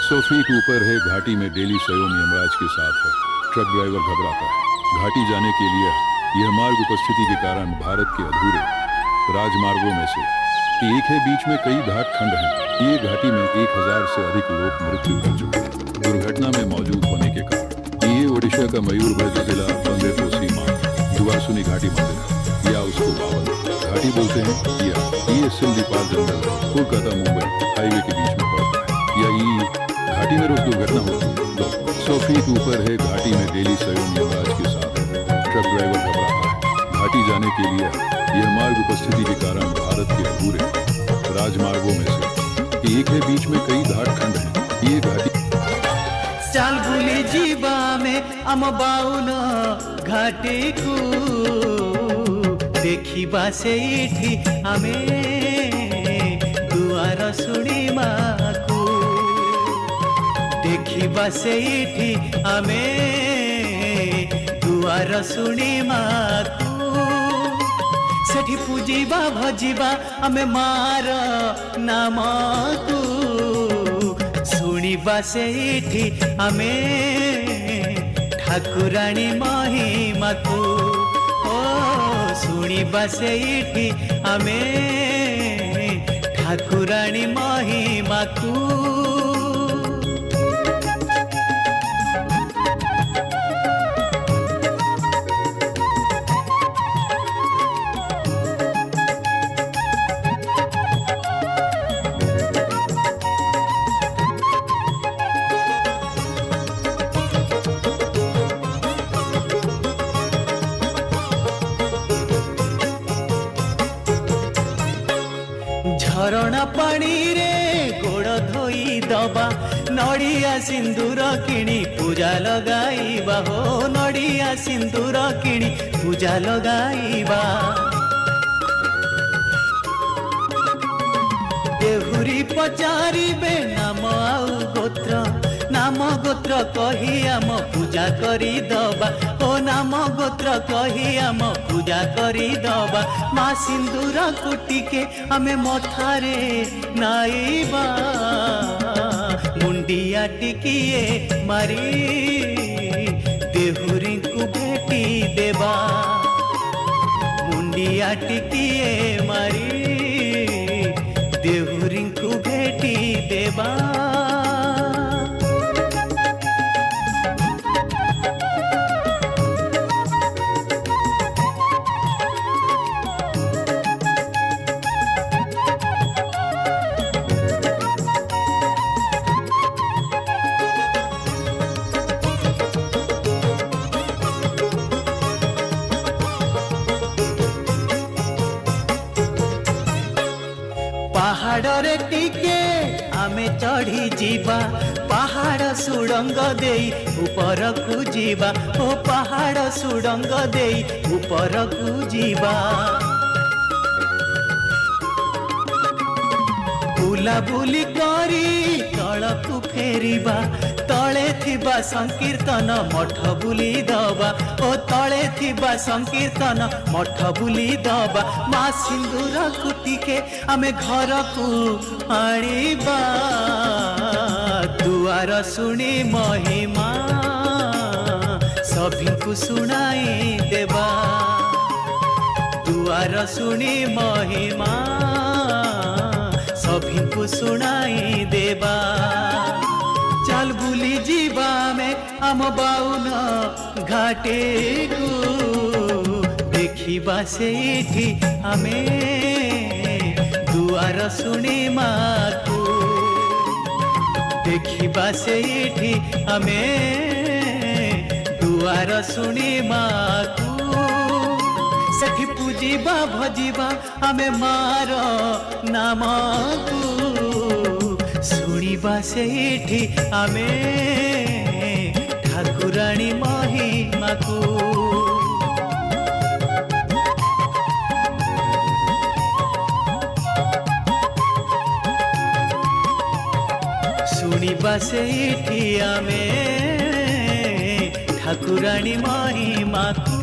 100 feet ऊपर है घाटी में डेली सयोम यमराज के साथ है। ट्रक ड्राइवर घबराता है। घाटी जाने के लिए यह मार्ग उपस्थिति के कारण भारत के अधूरे राजमार्गों में से एक है। बीच में कई घाट खंड हैं। ये घाटी में 1000 से अधिक लोग मृत्यु कर चुके हैं दुर्घटना में मौजूद होने के कारण। ये ओडिशा का मयूरभंज जिला बंदेपुर सीमा दुआसुनी घाटी मंदिर है, या उसको बावन घाटी बोलते हैं। या ये सिमलीपाल जंगल कोलकाता मुंबई हाईवे के बीच में पड़ता है। या ये घाटी में रोज दुर्घटना होती है। तो 100 फीट ऊपर है घाटी में डेली सयोम यमराज के साथ है। ट्रक ड्राइवर घबराता है। घाटी जाने के लिए यह मार्ग उपस्थिति के कारण भारत के अधूरे राजमार्गों में से एक है। बीच में कई घाट खंड हैं। ये घाटी चाल भूली जीवा में आम बाउन घाटी को देखिबा सेठी आमे दुआर शुणिमा को देखिबा सेठी आमे दुआर शुणिमा को सेठी पूजिबा भजिबा आमे मार नाम को शुणिबा सेठी आमे ठाकुराणी महिमा को शुणिबा सेठी आमे ठाकुराणी महिमा को। झरणा पानी रे गोड़ धोई दबा नड़िया सिंदूर किणी पूजा लगाइबा हो नड़िया सिंदूर किणी पूजा लगाइबा। देहुरी पचारिबे नाम आउ गोत्र कही आम पूजा करी दबा ओ नाम गोत्र कही आम पूजा करी दबा। माँ सिंदूर कुटिके आमे मथारे नाइबा मुंडिया टिकिए मारी देहुरी को भेटी देबा मुंडिया टिकिए मारी देहुरी को भेटी देबा। पहाड़ रे टिके आमे चढ़ी जीवा पहाड़ सुड़ंग देई ऊपर को जीवा ओ पहाड़ सुड़ंग देई ऊपर को जीवा। बुला बुली करी तल को फेरिबा तले थिबा संकीर्तन मठ बुली दबा ओ तले थिबा संकीर्तन मठ बुली दबा। माँ सिंदूर कुटिके आमे घर को आनिबा दुआर शुणी महिमा सभी को सुनाई देबा दुआर शुणी महिमा सभी को सुनाई देबा। चल बुली जीवा में आम बाउन घाटे को देखिबा सेठी आमे दुआर शुणिमा को देखिबा सेठी आमे दुआर शुणिमा को सेठी पूजिबा भजिबा आमे मार नाम को शुणिबा सेठी आमे ठाकुराणी महिमा को शुणिबा सेठी आमे ठाकुराणी महिमा को।